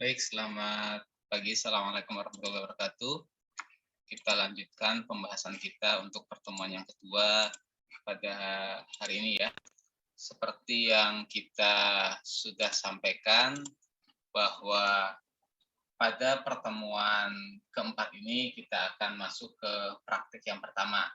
Baik, selamat pagi. Assalamualaikum warahmatullahi wabarakatuh. Kita lanjutkan pembahasan kita untuk pertemuan yang kedua pada hari ini ya. Seperti yang kita sudah sampaikan bahwa pada pertemuan keempat ini kita akan masuk ke praktik yang pertama.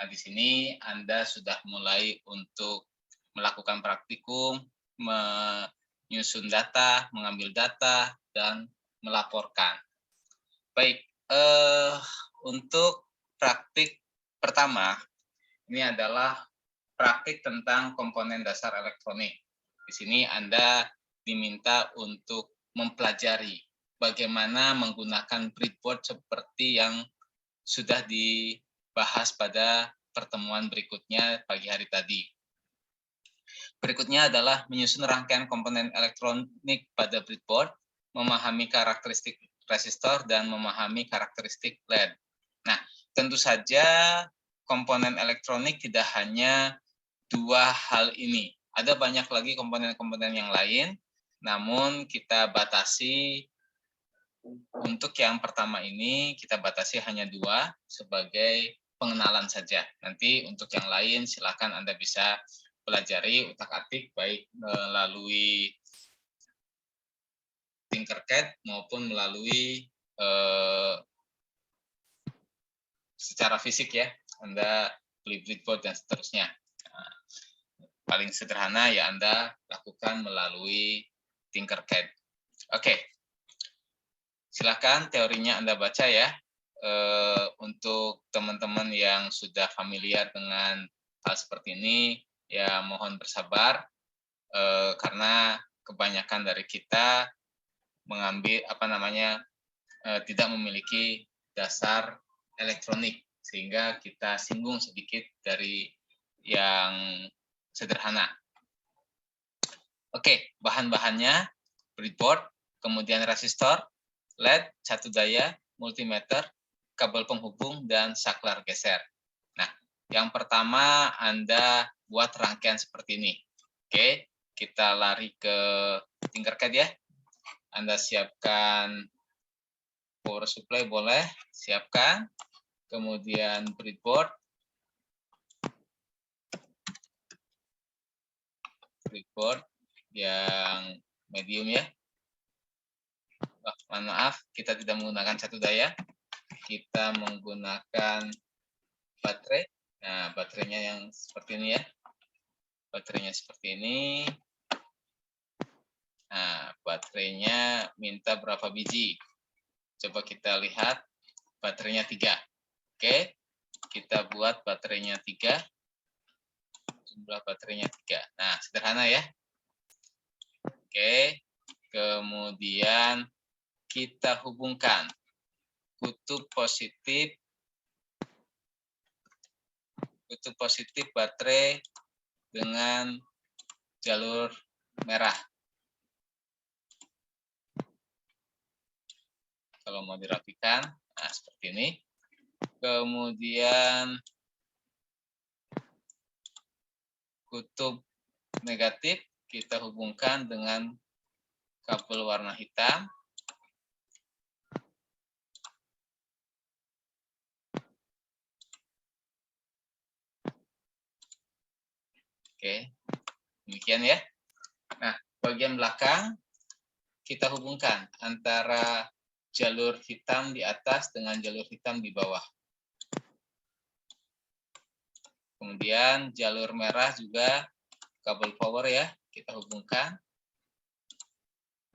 Nah, di sini Anda sudah mulai untuk melakukan praktikum, menyusun data, mengambil data, dan melaporkan. Baik, untuk praktik pertama, ini adalah praktik tentang komponen dasar elektronik. Di sini Anda diminta untuk mempelajari bagaimana menggunakan breadboard seperti yang sudah dibahas pada pertemuan berikutnya pagi hari tadi. Berikutnya adalah menyusun rangkaian komponen elektronik pada breadboard, memahami karakteristik resistor, dan memahami karakteristik LED. Nah, tentu saja komponen elektronik tidak hanya dua hal ini. Ada banyak lagi komponen-komponen yang lain, namun kita batasi untuk yang pertama ini, kita batasi hanya dua sebagai pengenalan saja. Nanti untuk yang lain silakan Anda bisa pelajari utak-atik baik melalui Tinkercad maupun melalui secara fisik ya. Anda beli breadboard dan seterusnya. Nah, paling sederhana ya Anda lakukan melalui Tinkercad. Oke. Silakan teorinya Anda baca ya. Untuk teman-teman yang sudah familiar dengan hal seperti ini, ya mohon bersabar karena kebanyakan dari kita mengambil tidak memiliki dasar elektronik sehingga kita singgung sedikit dari yang sederhana. Oke, bahan-bahannya breadboard, kemudian resistor, LED, satu daya, multimeter, kabel penghubung, dan saklar geser. Nah, yang pertama Anda buat rangkaian seperti ini. Oke, kita lari ke Tinkercad ya. Anda siapkan power supply boleh, siapkan. Kemudian breadboard. Breadboard yang medium ya. Mohon maaf, kita tidak menggunakan satu daya. Kita menggunakan baterai. Nah, baterainya yang seperti ini ya. Baterainya seperti ini. Nah, baterainya minta berapa biji? Coba kita lihat. Baterainya 3. Oke, kita buat baterainya 3. Jumlah baterainya 3. Nah, sederhana ya. Oke, kemudian kita hubungkan kutub positif baterai dengan jalur merah. Kalau mau dirapikan, nah seperti ini. Kemudian kutub negatif kita hubungkan dengan kabel warna hitam. Oke, demikian ya. Nah, bagian belakang kita hubungkan antara jalur hitam di atas dengan jalur hitam di bawah. Kemudian jalur merah juga kabel power ya, kita hubungkan.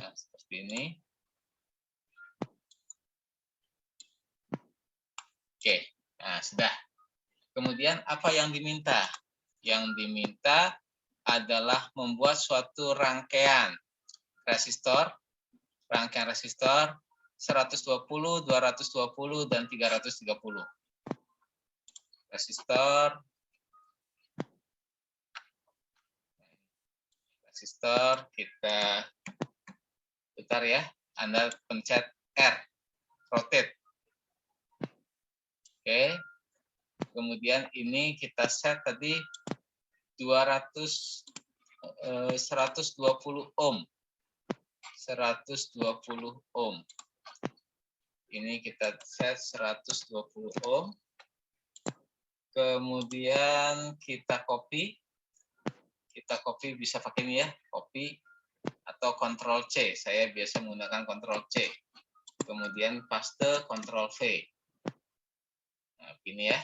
Nah, seperti ini. Oke, nah sudah. Kemudian apa yang diminta? Yang diminta adalah membuat suatu rangkaian resistor 120, 220, dan 330. Resistor kita putar ya. Anda pencet R, rotate. Oke. Kemudian ini kita set tadi 120 ohm. 120 ohm. Ini kita set 120 ohm. Kemudian kita copy. Kita copy bisa pakai ini ya, copy atau Ctrl C. Saya biasa menggunakan Ctrl C. Kemudian paste Ctrl V. Nah, begini ya.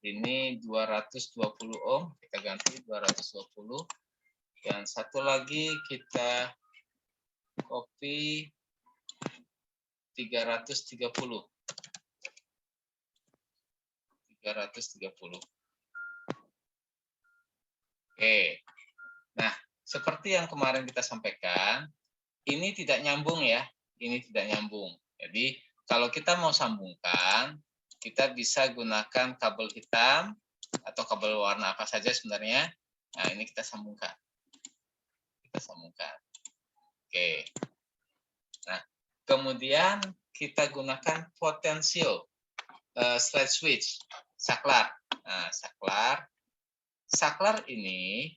Ini 220 ohm, kita ganti 220. Dan satu lagi kita copy 330. 330. Oke. Nah, seperti yang kemarin kita sampaikan, ini tidak nyambung ya. Ini tidak nyambung. Jadi, kalau kita mau sambungkan, kita bisa gunakan kabel hitam atau kabel warna apa saja sebenarnya. Nah, ini kita sambungkan. Kita sambungkan. Oke. Nah, kemudian kita gunakan potensial slide switch, saklar. Nah, saklar. Saklar ini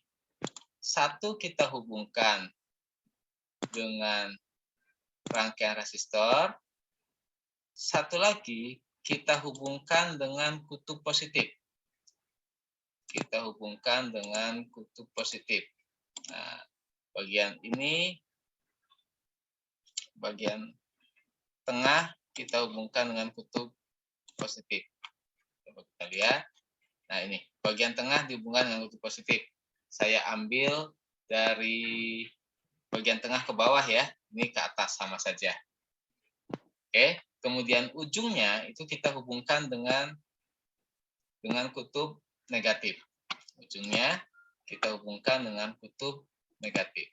satu kita hubungkan dengan rangkaian resistor, satu lagi kita hubungkan dengan kutub positif. Kita hubungkan dengan kutub positif. Nah, bagian ini, bagian tengah kita hubungkan dengan kutub positif. Coba kita lihat. Nah, ini bagian tengah dihubungkan dengan kutub positif. Saya ambil dari bagian tengah ke bawah ya. Ini ke atas sama saja. Oke, kemudian ujungnya itu kita hubungkan dengan kutub negatif. Ujungnya kita hubungkan dengan kutub negatif.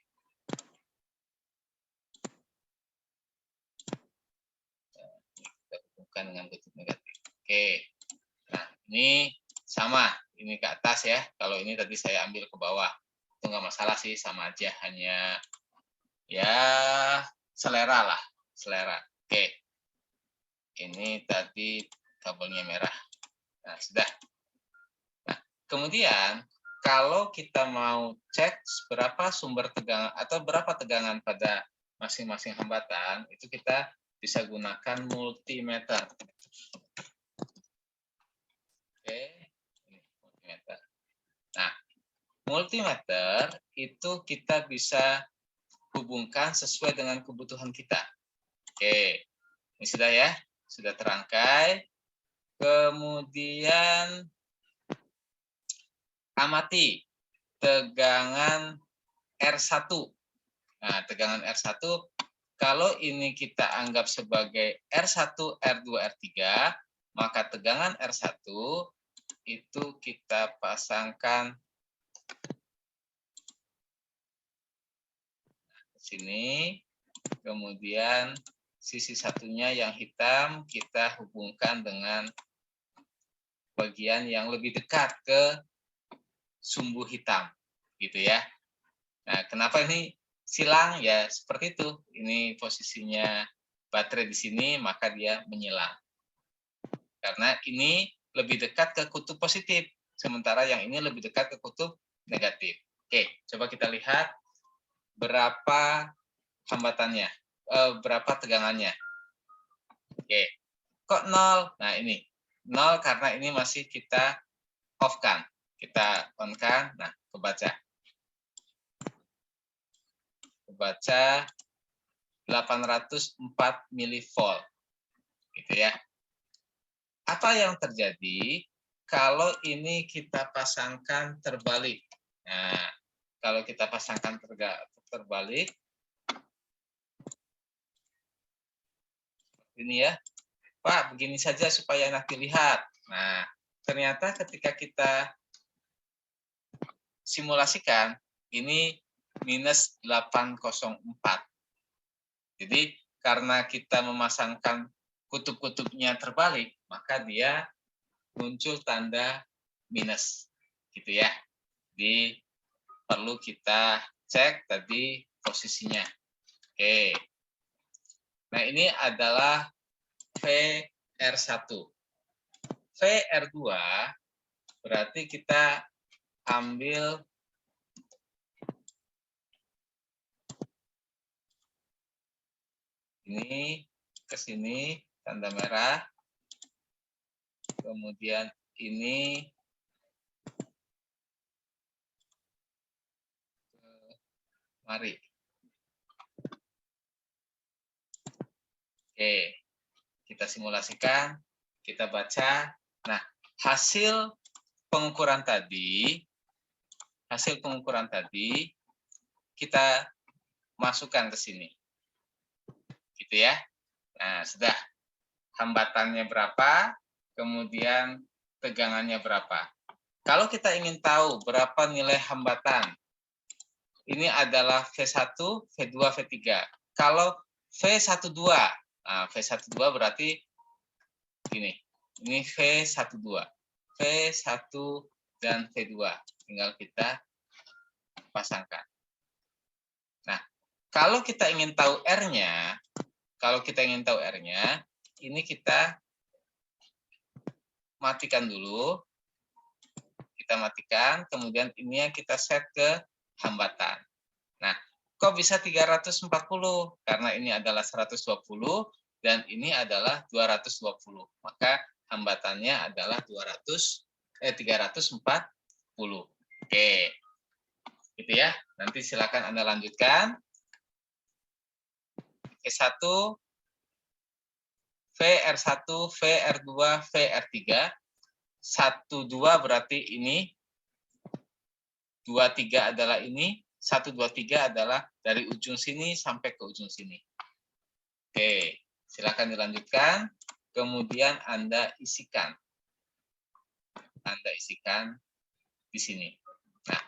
Kita hubungkan dengan kutub negatif. Oke. Nah, ini sama. Ini ke atas ya. Kalau ini tadi saya ambil ke bawah. Itu nggak masalah sih, sama aja. Hanya ya selera lah. Selera. Oke. Ini tadi kabelnya merah. Nah, sudah. Nah, kemudian kalau kita mau cek berapa sumber tegangan atau berapa tegangan pada masing-masing hambatan, itu kita bisa gunakan multimeter. Oke, ini multimeter. Nah, multimeter itu kita bisa hubungkan sesuai dengan kebutuhan kita. Oke, ini sudah ya, sudah terangkai. Kemudian amati tegangan R1. Nah, tegangan R1, kalau ini kita anggap sebagai R1, R2, R3, maka tegangan R1 itu kita pasangkan ke sini, kemudian sisi satunya yang hitam kita hubungkan dengan bagian yang lebih dekat ke sumbu hitam, gitu ya. Nah, kenapa ini silang? Ya, seperti itu. Ini posisinya baterai di sini, maka dia menyilang. Karena ini lebih dekat ke kutub positif, sementara yang ini lebih dekat ke kutub negatif. Oke, coba kita lihat berapa hambatannya, berapa tegangannya. Oke, kok 0? Nah, ini 0 karena ini masih kita off-kan. Kita on-kan, nah, kebaca. Kebaca 804 milivolt. Gitu ya. Apa yang terjadi kalau ini kita pasangkan terbalik? Nah, kalau kita pasangkan terbalik, ini ya, Pak, begini saja supaya enak dilihat. Nah, ternyata ketika kita simulasikan, ini minus 804. Jadi, karena kita memasangkan kutub-kutubnya terbalik, maka dia muncul tanda minus. Gitu ya. Jadi, perlu kita cek tadi posisinya. Oke. Nah, ini adalah VR1. VR2 berarti kita ambil Ini ke sini tanda merah. Kemudian ini mari. Oke, kita simulasikan, kita baca. Nah, hasil pengukuran tadi kita masukkan ke sini. Gitu ya. Nah, sudah. Hambatannya berapa, kemudian tegangannya berapa. Kalau kita ingin tahu berapa nilai hambatan, ini adalah V1, V2, V3. Kalau V12, nah V12 berarti ini V12. V1 dan V2. Tinggal kita pasangkan. Nah, kalau kita ingin tahu R-nya, ini kita matikan dulu. Kita matikan, kemudian ini yang kita set ke hambatan. Nah, kok bisa 340? Karena ini adalah 120 dan ini adalah 220. Maka hambatannya adalah 340. Oke. Gitu ya. Nanti silakan Anda lanjutkan. V1, VR1, VR2, VR3. 1, 2 berarti ini. 2, 3 adalah ini. 1, 2, 3 adalah dari ujung sini sampai ke ujung sini. Oke, silakan dilanjutkan. Kemudian Anda isikan. Di sini. Nah,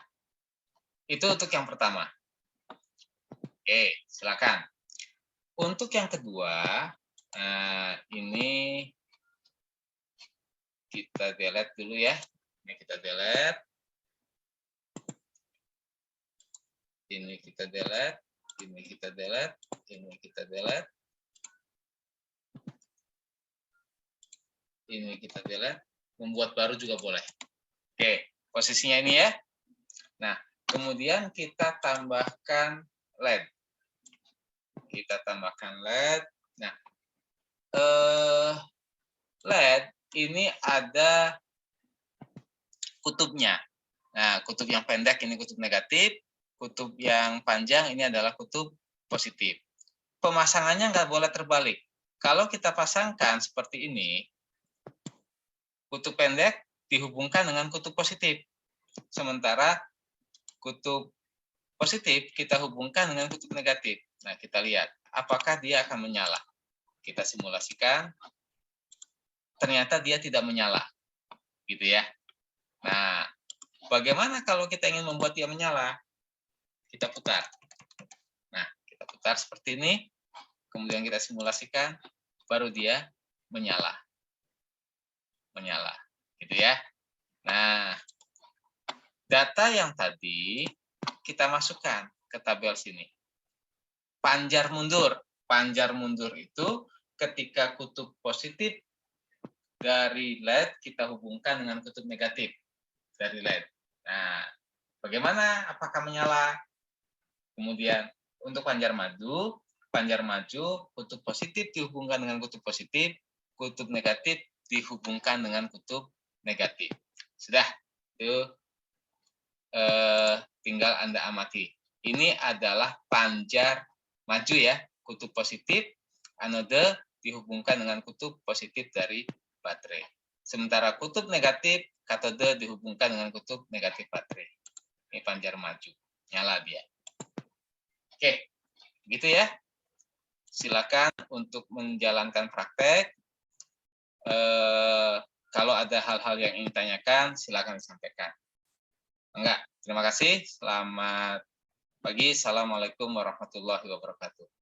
itu untuk yang pertama. Oke, silakan. Untuk yang kedua, ini kita delete dulu ya. Ini kita delete. Ini kita delete. Ini kita delete. Ini kita delete. Ini kita delete. Membuat baru juga boleh. Oke, posisinya ini ya. Nah, kemudian kita tambahkan LED. Nah, LED ini ada kutubnya. Nah, kutub yang pendek ini kutub negatif, kutub yang panjang ini adalah kutub positif. Pemasangannya nggak boleh terbalik. Kalau kita pasangkan seperti ini, kutub pendek dihubungkan dengan kutub positif. Sementara kutub positif kita hubungkan dengan kutub negatif. Nah, kita lihat apakah dia akan menyala. Kita simulasikan. Ternyata dia tidak menyala. Gitu ya. Nah, bagaimana kalau kita ingin membuat dia menyala? Kita putar. Nah, kita putar seperti ini. Kemudian kita simulasikan, baru dia menyala. Gitu ya. Nah, data yang tadi kita masukkan ke tabel sini. Panjar mundur. Panjar mundur itu ketika kutub positif dari LED kita hubungkan dengan kutub negatif dari LED. Nah, bagaimana? Apakah menyala? Kemudian untuk panjar maju, kutub positif dihubungkan dengan kutub positif, kutub negatif dihubungkan dengan kutub negatif. Sudah, itu tinggal Anda amati. Ini adalah panjar maju ya, kutub positif, anode dihubungkan dengan kutub positif dari baterai. Sementara kutub negatif, katode dihubungkan dengan kutub negatif baterai. Ini panjar maju, nyala dia. Oke, gitu ya. Silakan untuk menjalankan praktek. Kalau ada hal-hal yang ingin ditanyakan, silakan disampaikan. Enggak, terima kasih. Selamat pagi. Assalamualaikum warahmatullahi wabarakatuh.